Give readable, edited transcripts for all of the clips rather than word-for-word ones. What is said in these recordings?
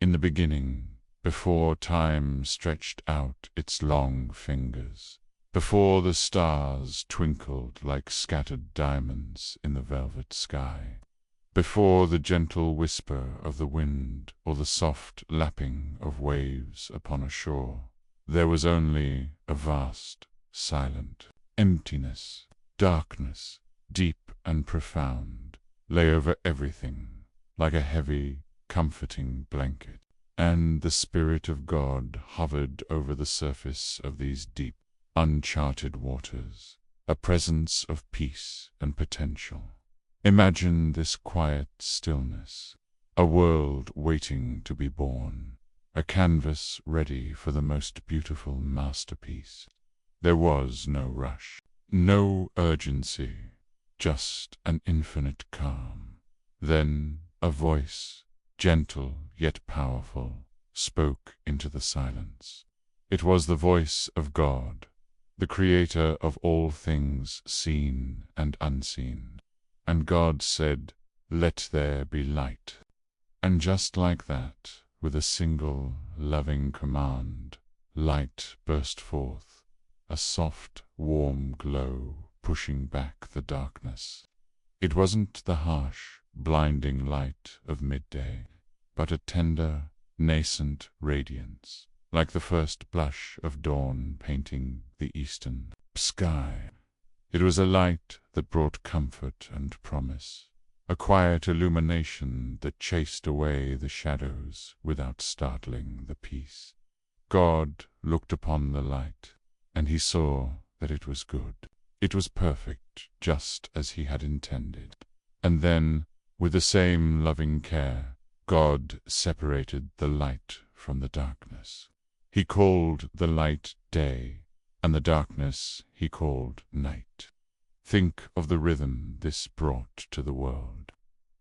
In the beginning, before time stretched out its long fingers, before the stars twinkled like scattered diamonds in the velvet sky, before the gentle whisper of the wind or the soft lapping of waves upon a shore, there was only a vast, silent emptiness. Darkness, deep and profound, lay over everything like a heavy, comforting blanket, and the Spirit of God hovered over the surface of these deep, uncharted waters, a presence of peace and potential. Imagine this quiet stillness, a world waiting to be born, a canvas ready for the most beautiful masterpiece. There was no rush, no urgency, just an infinite calm. Then a voice, gentle yet powerful, spoke into the silence. It was the voice of God, the Creator of all things seen and unseen. And God said, "Let there be light." And just like that, with a single loving command, light burst forth, a soft, warm glow pushing back the darkness. It wasn't the harsh, blinding light of midday, but a tender, nascent radiance, like the first blush of dawn painting the eastern sky. It was a light that brought comfort and promise, a quiet illumination that chased away the shadows without startling the peace. God looked upon the light, and he saw that it was good. It was perfect, just as he had intended. And then, with the same loving care, God separated the light from the darkness. He called the light day, and the darkness he called night. Think of the rhythm this brought to the world.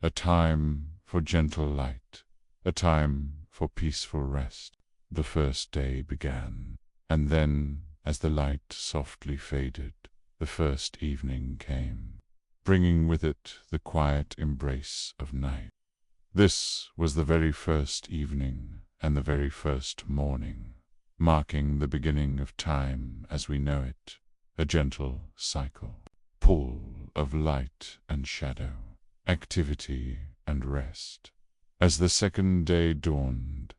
A time for gentle light, a time for peaceful rest. The first day began, and then, as the light softly faded, the first evening came, bringing with it the quiet embrace of night. This was the very first evening and the very first morning, marking the beginning of time as we know it, a gentle cycle, pull of light and shadow, activity and rest. As the second day dawned,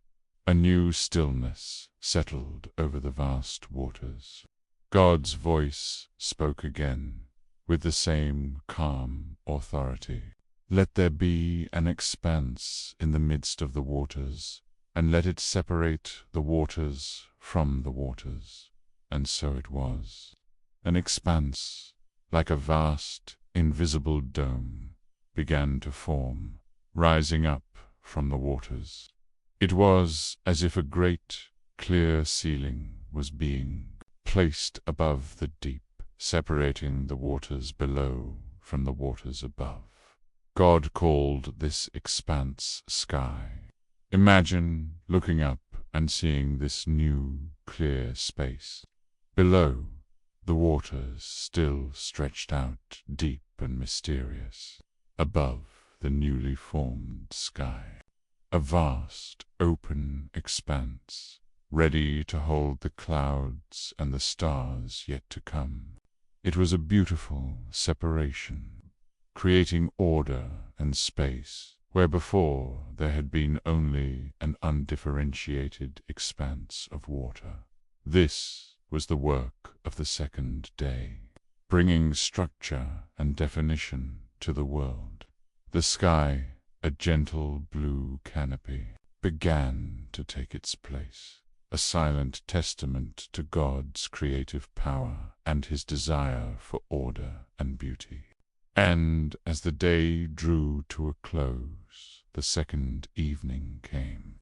a new stillness settled over the vast waters. God's voice spoke again, with the same calm authority. Let there be an expanse in the midst of the waters, and let it separate the waters from the waters. And so it was. An expanse, like a vast, invisible dome, began to form, rising up from the waters. It was as if a great, clear ceiling was being placed above the deep, separating the waters below from the waters above. God called this expanse sky. Imagine looking up and seeing this new, clear space. Below, the waters still stretched out deep and mysterious. Above, the newly formed sky. A vast, open expanse, ready to hold the clouds and the stars yet to come. It was a beautiful separation, creating order and space where before there had been only an undifferentiated expanse of water. This was the work of the second day, bringing structure and definition to the world. The sky, a gentle blue canopy, began to take its place, a silent testament to God's creative power and his desire for order and beauty. And as the day drew to a close, the second evening came,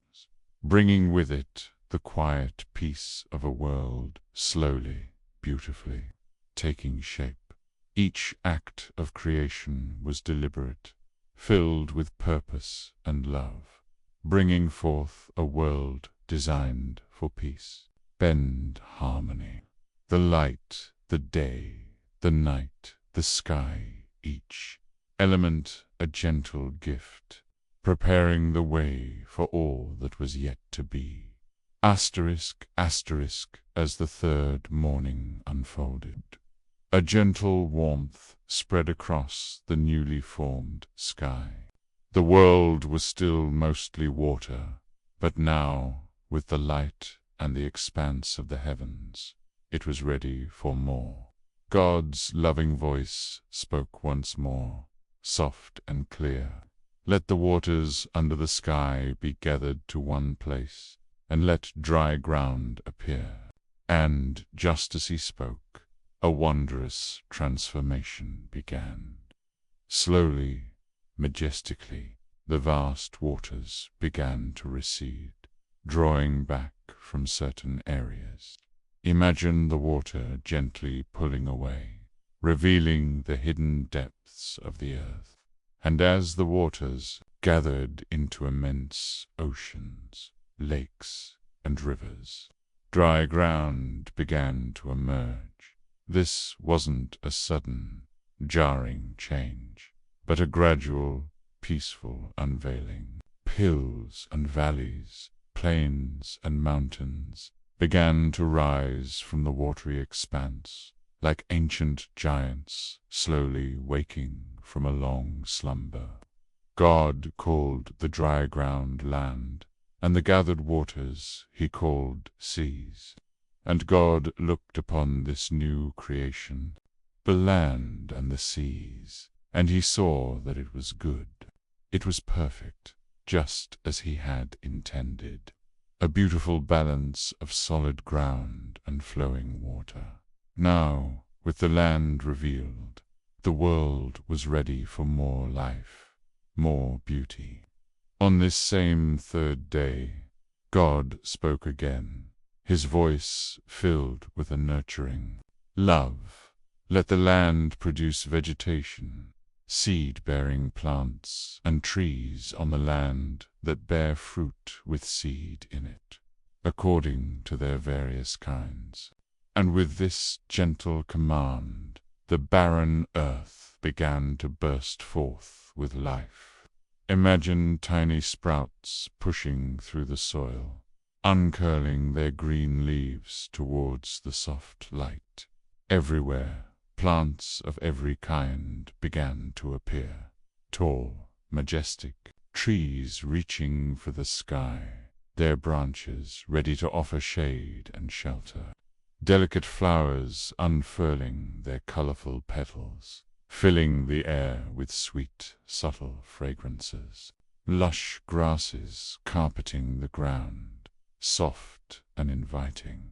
bringing with it the quiet peace of a world slowly, beautifully, taking shape. Each act of creation was deliberate, filled with purpose and love, bringing forth a world designed for peace and harmony. The light, the day, the night, the sky, each element a gentle gift, preparing the way for all that was yet to be. Asterisk, asterisk, as the third morning unfolded, a gentle warmth spread across the newly formed sky. The world was still mostly water, but now, with the light and the expanse of the heavens, it was ready for more. God's loving voice spoke once more, soft and clear. Let the waters under the sky be gathered to one place, and let dry ground appear. And, just as he spoke, a wondrous transformation began. Slowly, majestically, the vast waters began to recede, drawing back from certain areas. Imagine the water gently pulling away, revealing the hidden depths of the earth. And as the waters gathered into immense oceans, lakes, and rivers, dry ground began to emerge. This wasn't a sudden, jarring change, but a gradual, peaceful unveiling. Hills and valleys, plains and mountains began to rise from the watery expanse, like ancient giants slowly waking from a long slumber. God called the dry ground land, and the gathered waters he called seas. And God looked upon this new creation, the land and the seas, and he saw that it was good. It was perfect, just as he had intended. A beautiful balance of solid ground and flowing water. Now, with the land revealed, the world was ready for more life, more beauty. On this same third day, God spoke again, his voice filled with a nurturing love. Let the land produce vegetation, seed-bearing plants and trees on the land that bear fruit with seed in it, according to their various kinds. And with this gentle command, the barren earth began to burst forth with life. Imagine tiny sprouts pushing through the soil, uncurling their green leaves towards the soft light. Everywhere, plants of every kind began to appear, tall, majestic, trees reaching for the sky, their branches ready to offer shade and shelter. Delicate flowers unfurling their colorful petals, filling the air with sweet, subtle fragrances. Lush grasses carpeting the ground, soft and inviting.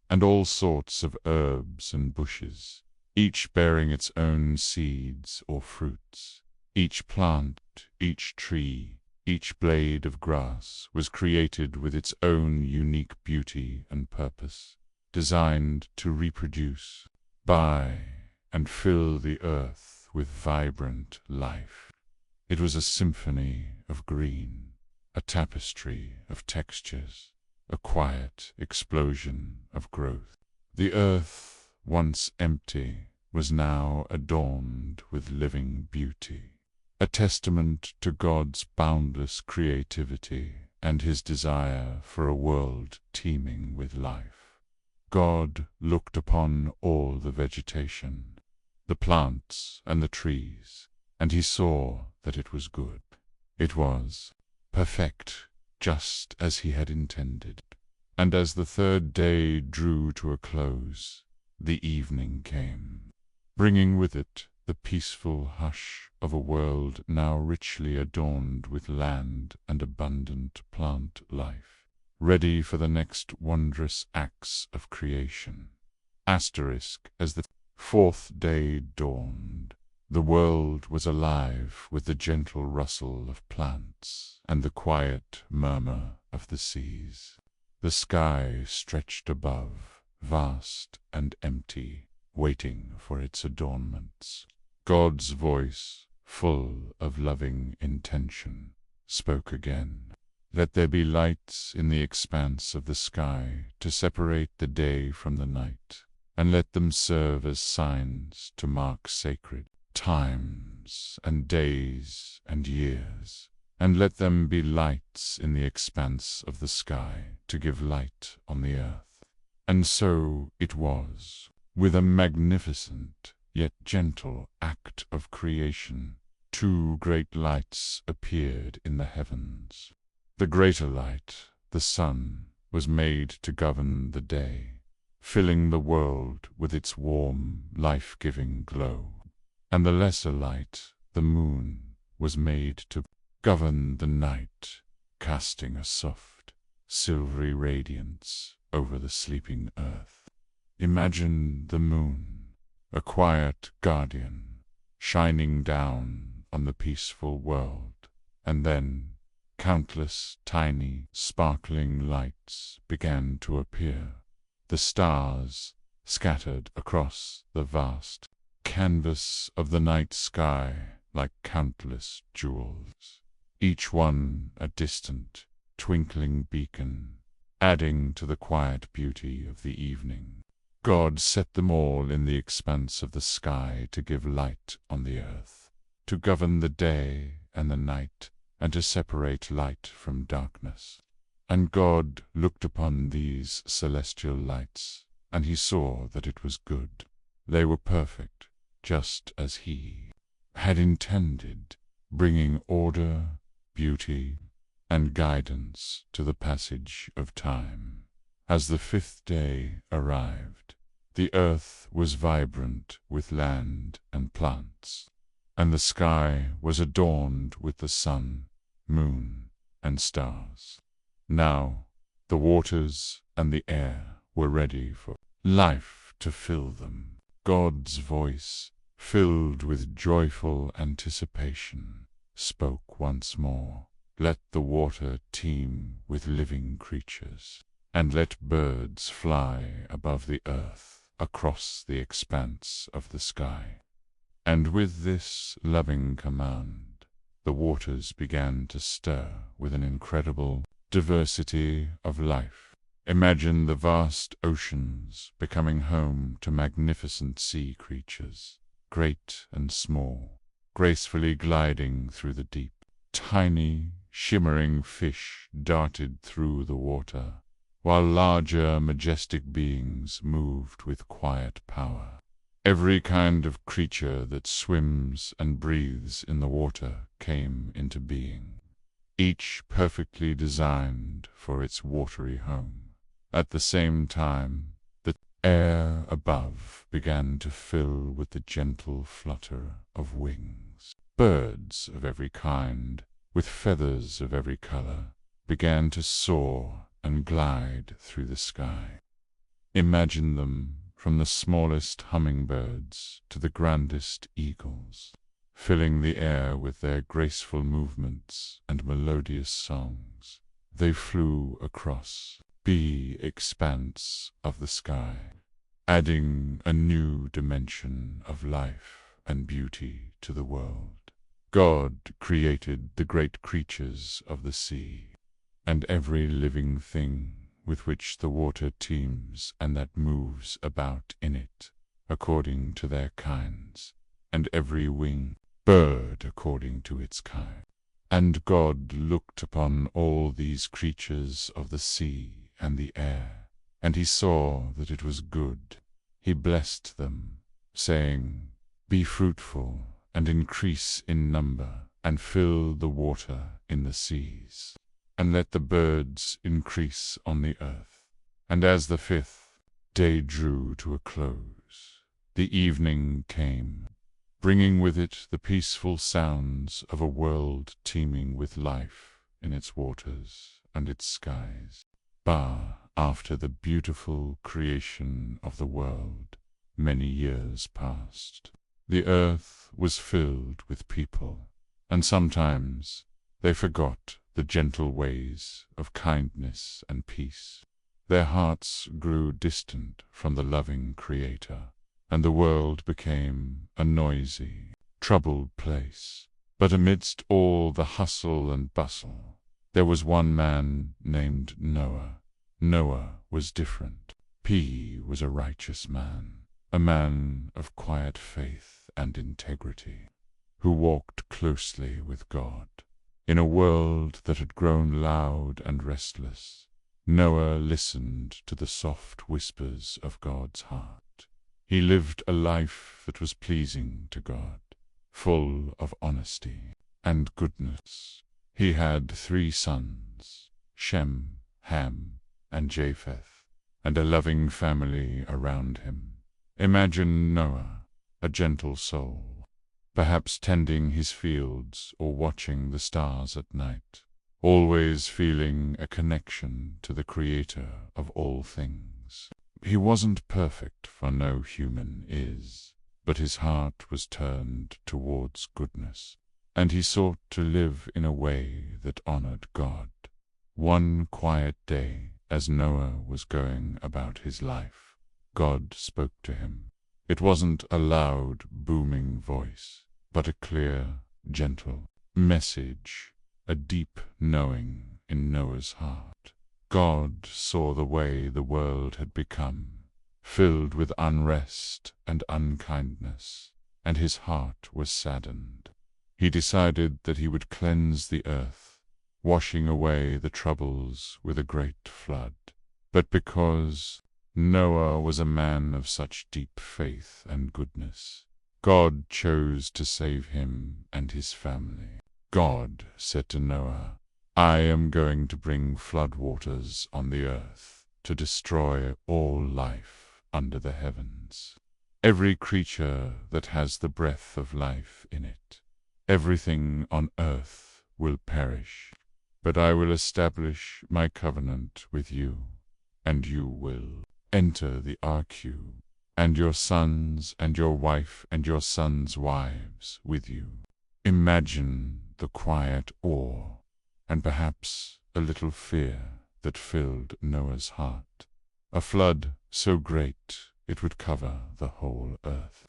And all sorts of herbs and bushes, each bearing its own seeds or fruits. Each plant, each tree, each blade of grass was created with its own unique beauty and purpose, designed to reproduce, buy, and fill the earth with vibrant life. It was a symphony of green, a tapestry of textures, a quiet explosion of growth. The earth, once empty, was now adorned with living beauty, a testament to God's boundless creativity and his desire for a world teeming with life. God looked upon all the vegetation, the plants and the trees, and he saw that it was good. It was perfect, just as he had intended. And as the third day drew to a close, the evening came, bringing with it the peaceful hush of a world now richly adorned with land and abundant plant life, ready for the next wondrous acts of creation. Asterisk, as the fourth day dawned, the world was alive with the gentle rustle of plants and the quiet murmur of the seas. The sky stretched above, vast and empty, waiting for its adornments. God's voice, full of loving intention, spoke again. Let there be lights in the expanse of the sky to separate the day from the night, and let them serve as signs to mark sacred times and days and years, and let them be lights in the expanse of the sky to give light on the earth. And so it was. With a magnificent yet gentle act of creation, two great lights appeared in the heavens. The greater light, the sun, was made to govern the day, filling the world with its warm, life-giving glow. And the lesser light, the moon, was made to govern the night, casting a soft, silvery radiance over the sleeping earth. Imagine the moon, a quiet guardian, shining down on the peaceful world, and then countless tiny, sparkling lights began to appear. The stars, scattered across the vast canvas of the night sky like countless jewels, each one a distant, twinkling beacon, adding to the quiet beauty of the evening. God set them all in the expanse of the sky to give light on the earth, to govern the day and the night, and to separate light from darkness. And God looked upon these celestial lights, and he saw that it was good. They were perfect, just as he had intended, bringing order, beauty, and guidance to the passage of time. As the fifth day arrived, the earth was vibrant with land and plants, and the sky was adorned with the sun, moon, and stars. Now the waters and the air were ready for life to fill them. God's voice, filled with joyful anticipation, spoke once more. Let the water teem with living creatures, and let birds fly above the earth across the expanse of the sky. And with this loving command, the waters began to stir with an incredible diversity of life. Imagine the vast oceans becoming home to magnificent sea creatures, great and small, gracefully gliding through the deep. Tiny, shimmering fish darted through the water, while larger, majestic beings moved with quiet power. Every kind of creature that swims and breathes in the water came into being, each perfectly designed for its watery home. At the same time, the air above began to fill with the gentle flutter of wings. Birds of every kind, with feathers of every color, began to soar and glide through the sky. Imagine them, from the smallest hummingbirds to the grandest eagles, filling the air with their graceful movements and melodious songs. They flew across the expanse of the sky, adding a new dimension of life and beauty to the world. God created the great creatures of the sea, and every living thing with which the water teems and that moves about in it, according to their kinds, and every winged bird according to its kind. And God looked upon all these creatures of the sea and the air, and he saw that it was good. He blessed them, saying, "Be fruitful, and increase in number, and fill the water in the seas, and let the birds increase on the earth." And as the fifth day drew to a close, the evening came, bringing with it the peaceful sounds of a world teeming with life in its waters and its skies. After the beautiful creation of the world, many years passed. The earth was filled with people, and sometimes they forgot the gentle ways of kindness and peace. Their hearts grew distant from the loving Creator, and the world became a noisy, troubled place. But amidst all the hustle and bustle, there was one man named Noah. Noah was different. He was a righteous man, a man of quiet faith and integrity, who walked closely with God. In a world that had grown loud and restless, Noah listened to the soft whispers of God's heart. He lived a life that was pleasing to God, full of honesty and goodness. He had 3 sons, Shem, Ham, and Japheth, and a loving family around him. Imagine Noah, a gentle soul, perhaps tending his fields or watching the stars at night, always feeling a connection to the Creator of all things. He wasn't perfect, for no human is, but his heart was turned towards goodness, and he sought to live in a way that honored God. One quiet day, as Noah was going about his life, God spoke to him. It wasn't a loud, booming voice, but a clear, gentle message, a deep knowing in Noah's heart. God saw the way the world had become, filled with unrest and unkindness, and his heart was saddened. He decided that he would cleanse the earth, washing away the troubles with a great flood. But because Noah was a man of such deep faith and goodness, God chose to save him and his family. God said to Noah, "I am going to bring flood waters on the earth to destroy all life under the heavens. Every creature that has the breath of life in it, everything on earth will perish. But I will establish my covenant with you, and you will enter the ark, you and your sons and your wife and your sons' wives with you." Imagine the quiet awe and perhaps a little fear that filled Noah's heart. A flood so great it would cover the whole earth.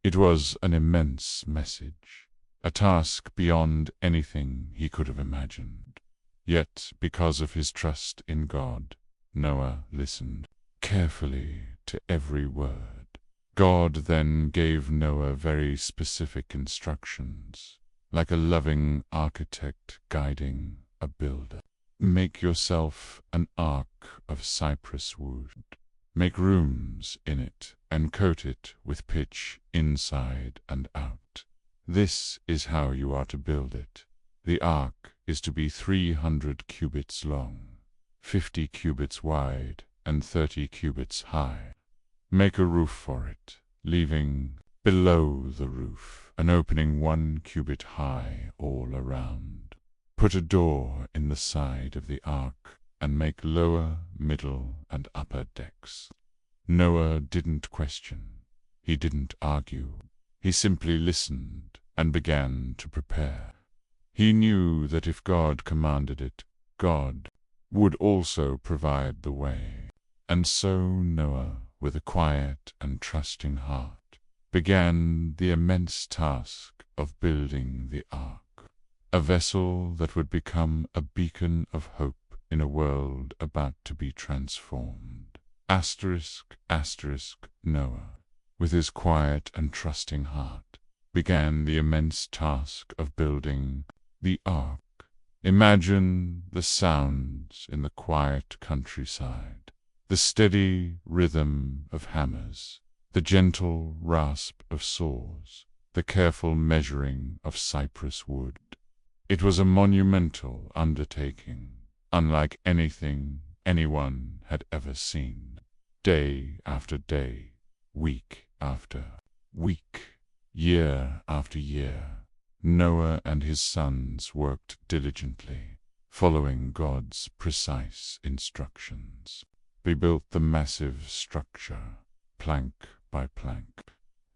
It was an immense message, a task beyond anything he could have imagined. Yet, because of his trust in God, Noah listened carefully to every word. God then gave Noah very specific instructions, like a loving architect guiding a builder. Make yourself an ark of cypress wood. Make rooms in it and coat it with pitch inside and out. This is how you are to build it. The ark is to be 300 cubits long, 50 cubits wide, and 30 cubits high. Make a roof for it, leaving below the roof an opening 1 cubit high all around. Put a door in the side of the ark and make lower, middle, and upper decks. Noah didn't question. He didn't argue. He simply listened and began to prepare. He knew that if God commanded it, God would also provide the way. And so Noah, with a quiet and trusting heart, began the immense task of building the ark, a vessel that would become a beacon of hope in a world about to be transformed. Noah, with his quiet and trusting heart, began the immense task of building the ark. Imagine the sounds in the quiet countryside, the steady rhythm of hammers, the gentle rasp of saws, the careful measuring of cypress wood. It was a monumental undertaking, unlike anything anyone had ever seen. Day after day, week after week, year after year, Noah and his sons worked diligently, following God's precise instructions. They built the massive structure, plank by plank,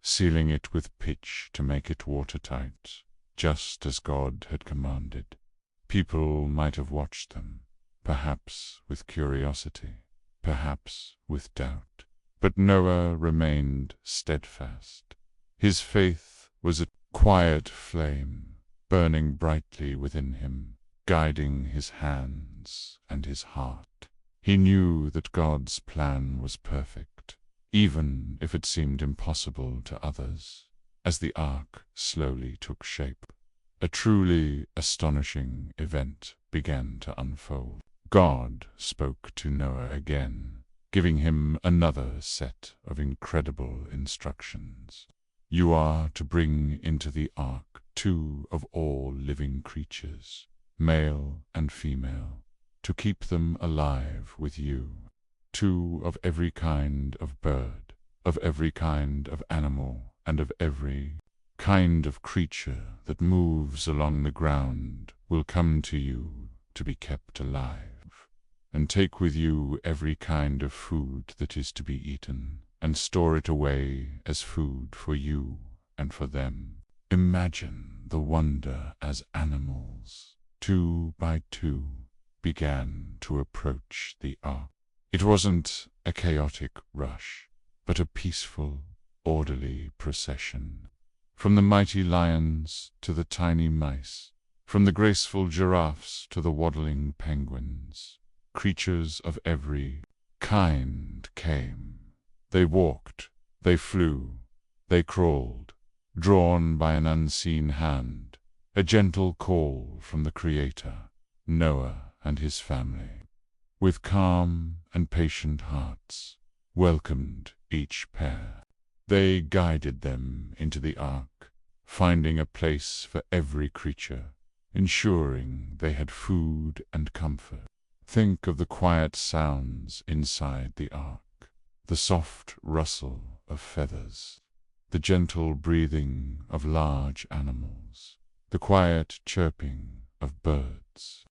sealing it with pitch to make it watertight, just as God had commanded. People might have watched them, perhaps with curiosity, perhaps with doubt, but Noah remained steadfast. His faith was a quiet flame, burning brightly within him, guiding his hands and his heart. He knew that God's plan was perfect, even if it seemed impossible to others. As the ark slowly took shape, a truly astonishing event began to unfold. God spoke to Noah again, giving him another set of incredible instructions. You are to bring into the ark 2 of all living creatures, male and female, to keep them alive with you. 2 of every kind of bird, of every kind of animal, and of every kind of creature that moves along the ground will come to you to be kept alive. And take with you every kind of food that is to be eaten, and store it away as food for you and for them. Imagine the wonder as animals, 2 by 2, began to approach the ark. It wasn't a chaotic rush, but a peaceful, orderly procession. From the mighty lions to the tiny mice, from the graceful giraffes to the waddling penguins, creatures of every kind came. They walked, they flew, they crawled, drawn by an unseen hand, a gentle call from the Creator, Noah and his family. With calm and patient hearts, welcomed each pair. They guided them into the ark, finding a place for every creature, ensuring they had food and comfort. Think of the quiet sounds inside the ark, the soft rustle of feathers, the gentle breathing of large animals, the quiet chirping of birds.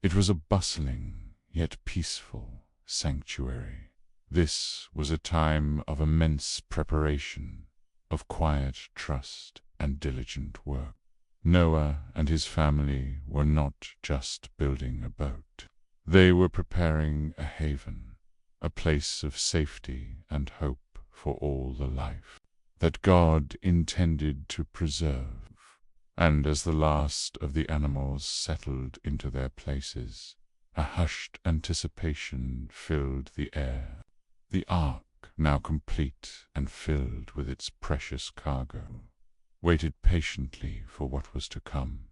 It was a bustling yet peaceful sanctuary. This was a time of immense preparation, of quiet trust and diligent work. Noah and his family were not just building a boat. They were preparing a haven, a place of safety and hope for all the life that God intended to preserve. And as the last of the animals settled into their places, a hushed anticipation filled the air. The ark, now complete and filled with its precious cargo, waited patiently for what was to come.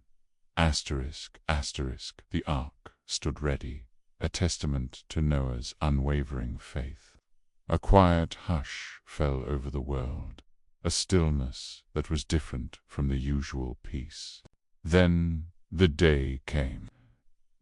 Asterisk, asterisk, the ark stood ready, a testament to Noah's unwavering faith. A quiet hush fell over the world, a stillness that was different from the usual peace. Then the day came.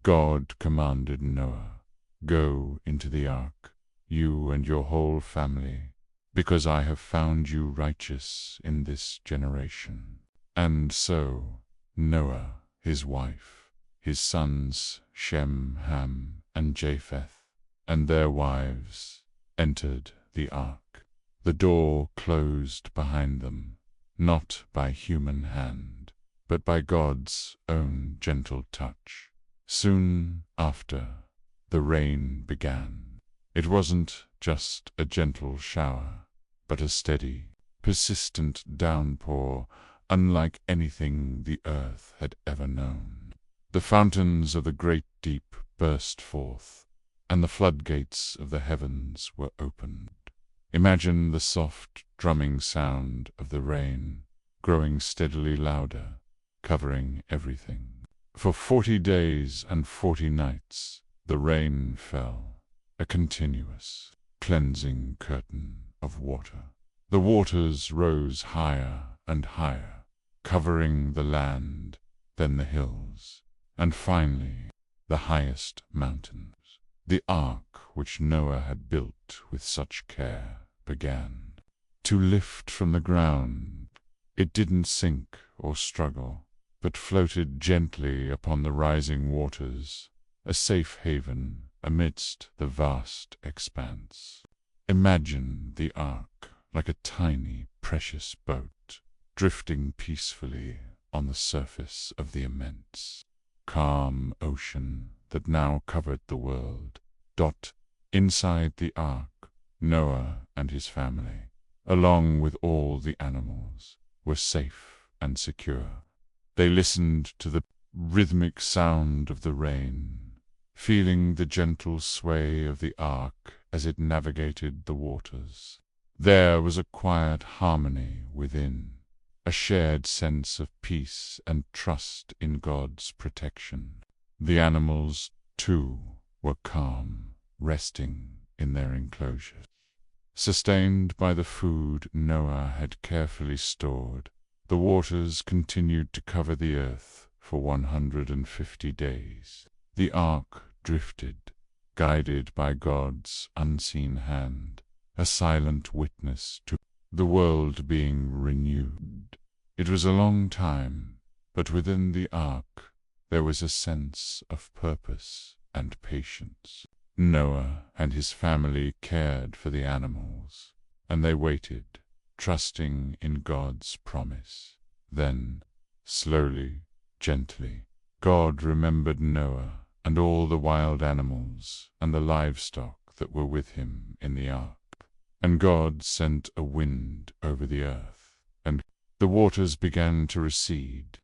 God commanded Noah, "Go into the ark, you and your whole family, because I have found you righteous in this generation." And so Noah, his wife, his sons Shem, Ham, and Japheth, and their wives, entered the ark. The door closed behind them, not by human hand, but by God's own gentle touch. Soon after, the rain began. It wasn't just a gentle shower, but a steady, persistent downpour unlike anything the earth had ever known. The fountains of the great deep burst forth, and the floodgates of the heavens were opened. Imagine the soft, drumming sound of the rain, growing steadily louder, covering everything. For 40 days and 40 nights, the rain fell, a continuous, cleansing curtain of water. The waters rose higher and higher, covering the land, then the hills, and finally the highest mountains. The ark which Noah had built with such care began to lift from the ground. It didn't sink or struggle, but floated gently upon the rising waters, a safe haven amidst the vast expanse. Imagine the ark like a tiny, precious boat, drifting peacefully on the surface of the immense, calm ocean that now covered the world. Inside the ark, Noah and his family, along with all the animals, were safe and secure. They listened to the rhythmic sound of the rain, feeling the gentle sway of the ark as it navigated the waters. There was a quiet harmony within, a shared sense of peace and trust in God's protection. The animals, too, were calm, resting in their enclosures. Sustained by the food Noah had carefully stored, the waters continued to cover the earth for 150 days. The ark drifted, guided by God's unseen hand, a silent witness to the world being renewed. It was a long time, but within the ark there was a sense of purpose and patience. Noah and his family cared for the animals, and they waited, trusting in God's promise. Then, slowly, gently, God remembered Noah and all the wild animals and the livestock that were with him in the ark. And God sent a wind over the earth, and the waters began to recede.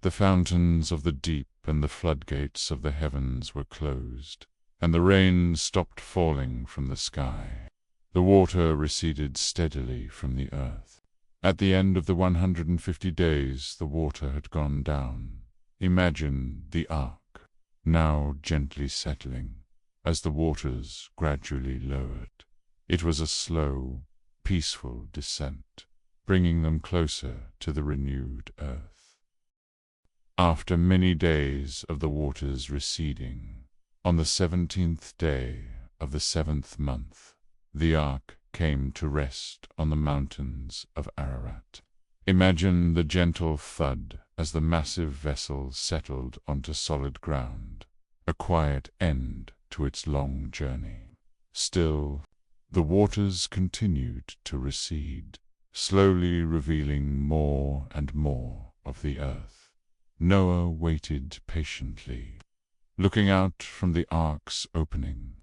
The fountains of the deep and the floodgates of the heavens were closed, and the rain stopped falling from the sky. The water receded steadily from the earth. At the end of the 150 days, the water had gone down. Imagine the ark, now gently settling, as the waters gradually lowered. It was a slow, peaceful descent, bringing them closer to the renewed earth. After many days of the waters receding, on the 17th day of the 7th month, the ark came to rest on the mountains of Ararat. Imagine the gentle thud as the massive vessel settled onto solid ground, a quiet end to its long journey. Still, the waters continued to recede, slowly revealing more and more of the earth. Noah waited patiently, looking out from the ark's opening.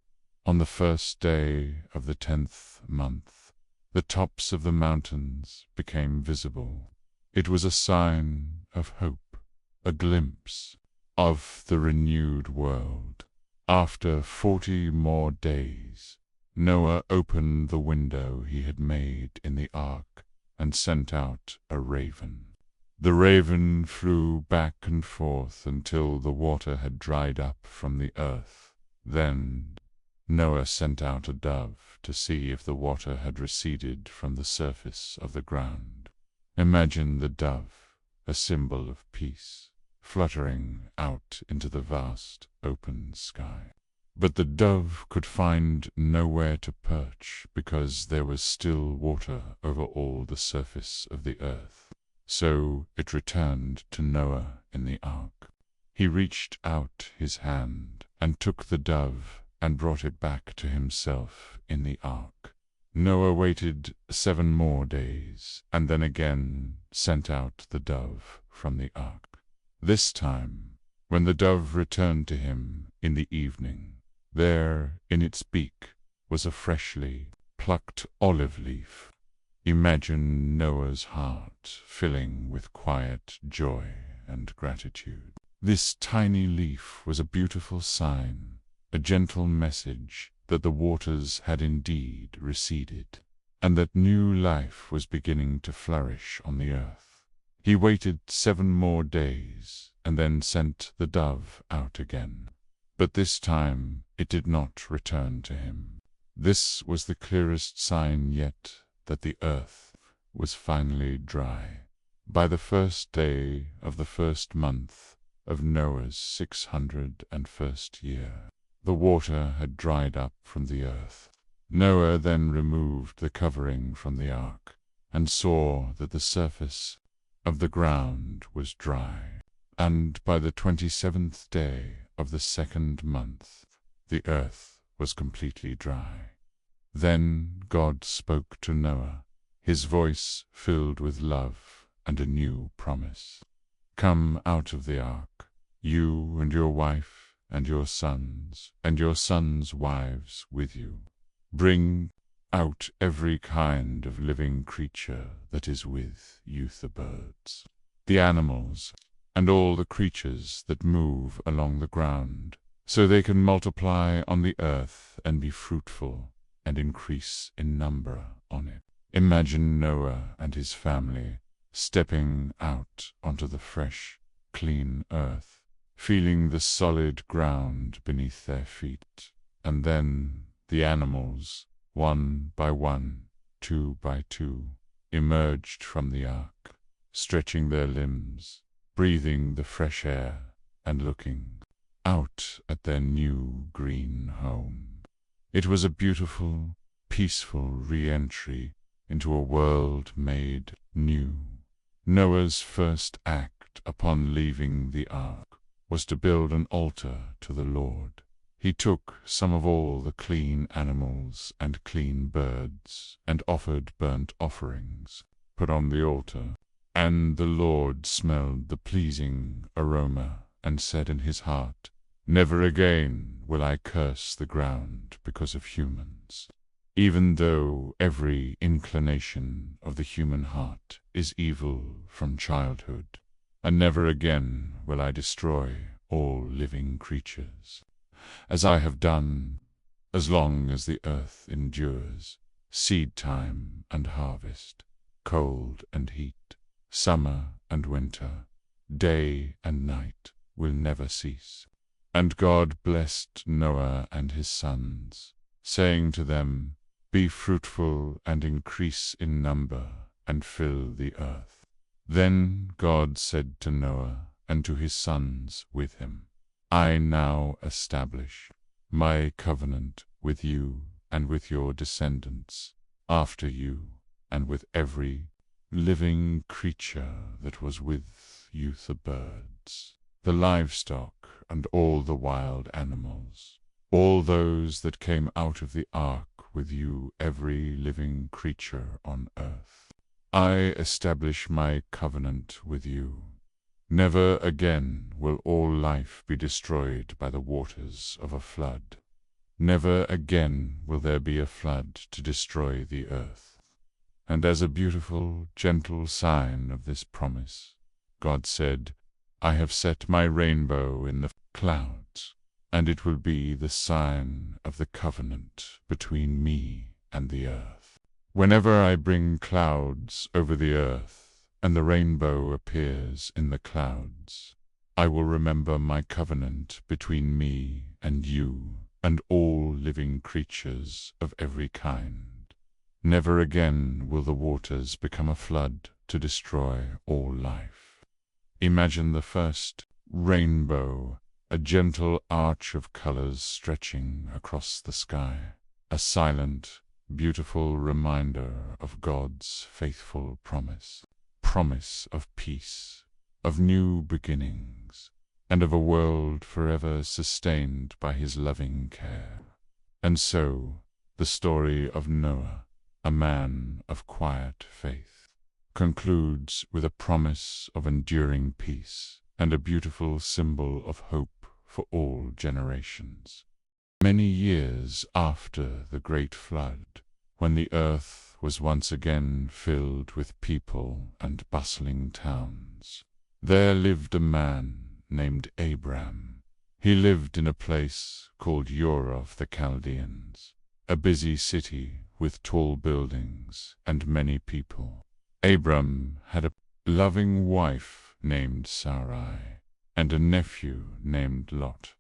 On the first day of the 10th month, the tops of the mountains became visible. It was a sign of hope, a glimpse of the renewed world. After 40 more days, Noah opened the window he had made in the ark and sent out a raven. The raven flew back and forth until the water had dried up from the earth. Then Noah sent out a dove to see if the water had receded from the surface of the ground. Imagine the dove, a symbol of peace, fluttering out into the vast open sky. But the dove could find nowhere to perch because there was still water over all the surface of the earth. So it returned to Noah in the ark. He reached out his hand and took the dove and brought it back to himself in the ark. Noah waited 7 more days and then again sent out the dove from the ark. This time, when the dove returned to him in the evening, there in its beak was a freshly plucked olive leaf. Imagine Noah's heart filling with quiet joy and gratitude. This tiny leaf was a beautiful sign, a gentle message that the waters had indeed receded, and that new life was beginning to flourish on the earth. He waited 7 more days, and then sent the dove out again. But this time it did not return to him. This was the clearest sign yet that the earth was finally dry. By the 1st day of the 1st month of Noah's 601st year, the water had dried up from the earth. Noah then removed the covering from the ark and saw that the surface of the ground was dry. And by the 27th day of the 2nd month, the earth was completely dry. Then God spoke to Noah, his voice filled with love and a new promise. Come out of the ark, you and your wife and your sons wives with you. Bring out every kind of living creature that is with you, the birds, the animals, and all the creatures that move along the ground, so they can multiply on the earth and be fruitful and increase in number on it. Imagine Noah and his family stepping out onto the fresh, clean earth, feeling the solid ground beneath their feet. And then the animals, one by one, two by two, emerged from the ark, stretching their limbs, breathing the fresh air, and looking out at their new green home. It was a beautiful, peaceful re-entry into a world made new. Noah's first act upon leaving the ark was to build an altar to the Lord. He took some of all the clean animals and clean birds, and offered burnt offerings, put on the altar. And the Lord smelled the pleasing aroma, and said in his heart, "Never again will I curse the ground because of humans." Even though every inclination of the human heart is evil from childhood, and never again will I destroy all living creatures, as I have done as long as the earth endures, seed time and harvest, cold and heat, summer and winter, day and night will never cease. And God blessed Noah and his sons, saying to them, "Be fruitful and increase in number, and fill the earth." Then God said to Noah and to his sons with him, "I now establish my covenant with you and with your descendants after you, and with every living creature that was with you, the birds, the livestock, and all the wild animals, all those that came out of the ark with you, every living creature on earth. I establish my covenant with you. Never again will all life be destroyed by the waters of a flood. Never again will there be a flood to destroy the earth." And as a beautiful, gentle sign of this promise, God said, "I have set my rainbow in the clouds, and it will be the sign of the covenant between me and the earth. Whenever I bring clouds over the earth, and the rainbow appears in the clouds, I will remember my covenant between me and you and all living creatures of every kind. Never again will the waters become a flood to destroy all life." Imagine the first rainbow, a gentle arch of colors stretching across the sky, a silent, beautiful reminder of God's faithful promise of peace, of new beginnings, and of a world forever sustained by his loving care. And so, the story of Noah, a man of quiet faith, concludes with a promise of enduring peace and a beautiful symbol of hope for all generations. Many years after the great flood, when the earth was once again filled with people and bustling towns, there lived a man named Abram. He lived in a place called Ur of the Chaldeans, a busy city with tall buildings and many people. Abram had a loving wife named Sarai, and a nephew named Lot.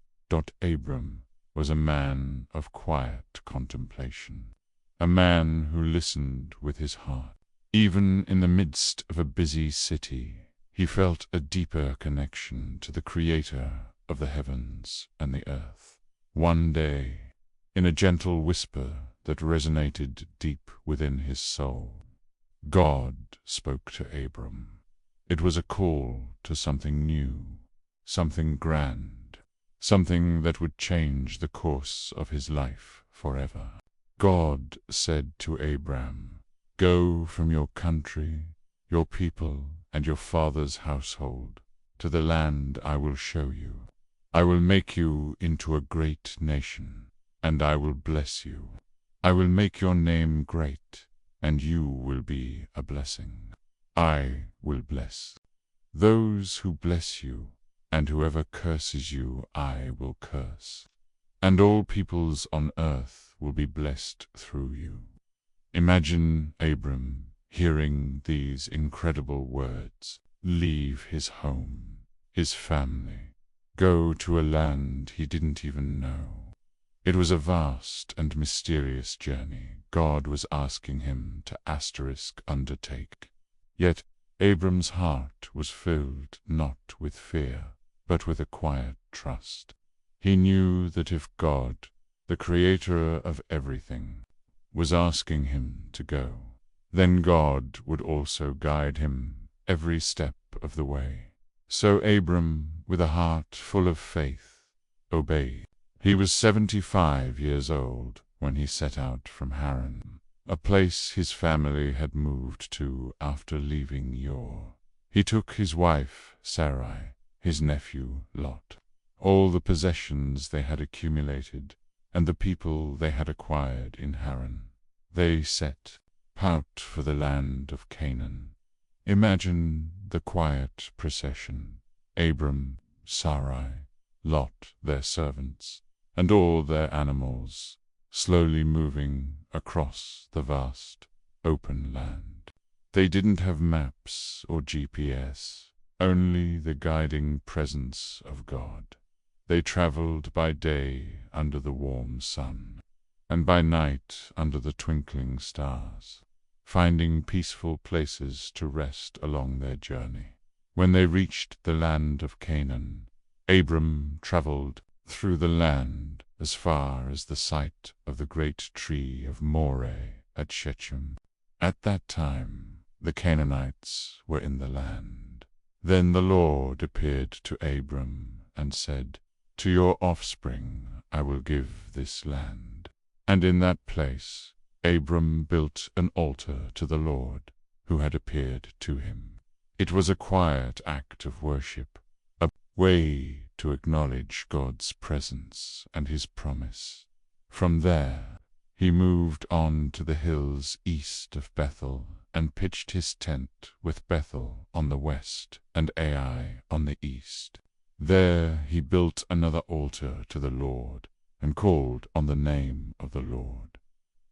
Abram was a man of quiet contemplation, a man who listened with his heart. Even in the midst of a busy city, he felt a deeper connection to the Creator of the heavens and the earth. One day, in a gentle whisper that resonated deep within his soul, God spoke to Abram. It was a call to something new, something grand, something that would change the course of his life forever. God said to Abram, "Go from your country, your people, and your father's household to the land I will show you. I will make you into a great nation, and I will bless you. I will make your name great, and you will be a blessing. I will bless those who bless you, and whoever curses you I will curse. And all peoples on earth will be blessed through you." Imagine Abram hearing these incredible words, leave his home, his family, go to a land he didn't even know. It was a vast and mysterious journey God was asking him to undertake. Yet Abram's heart was filled not with fear, but with a quiet trust. He knew that if God, the creator of everything, was asking him to go, then God would also guide him every step of the way. So Abram, with a heart full of faith, obeyed. He was 75 years old when he set out from Haran, a place his family had moved to after leaving Ur. He took his wife, Sarai, his nephew, Lot, all the possessions they had accumulated, and the people they had acquired in Haran. They set out for the land of Canaan. Imagine the quiet procession: Abram, Sarai, Lot, their servants, and all their animals, slowly moving across the vast, open land. They didn't have maps or GPS, only the guiding presence of God. They traveled by day under the warm sun, and by night under the twinkling stars, finding peaceful places to rest along their journey. When they reached the land of Canaan, Abram traveled through the land as far as the site of the great tree of Moreh at Shechem. At that time the Canaanites were in the land. Then the Lord appeared to Abram and said, "To your offspring I will give this land." And in that place Abram built an altar to the Lord who had appeared to him. It was a quiet act of worship, a way to acknowledge God's presence and his promise. From there, he moved on to the hills east of Bethel and pitched his tent with Bethel on the west and Ai on the east. There he built another altar to the Lord and called on the name of the Lord.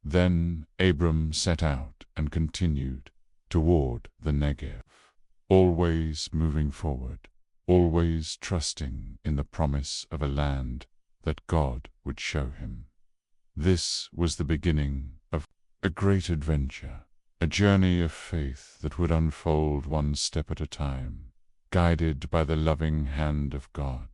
Then Abram set out and continued toward the Negev, always moving forward, always trusting in the promise of a land that God would show him. This was the beginning of a great adventure, a journey of faith that would unfold one step at a time, guided by the loving hand of God.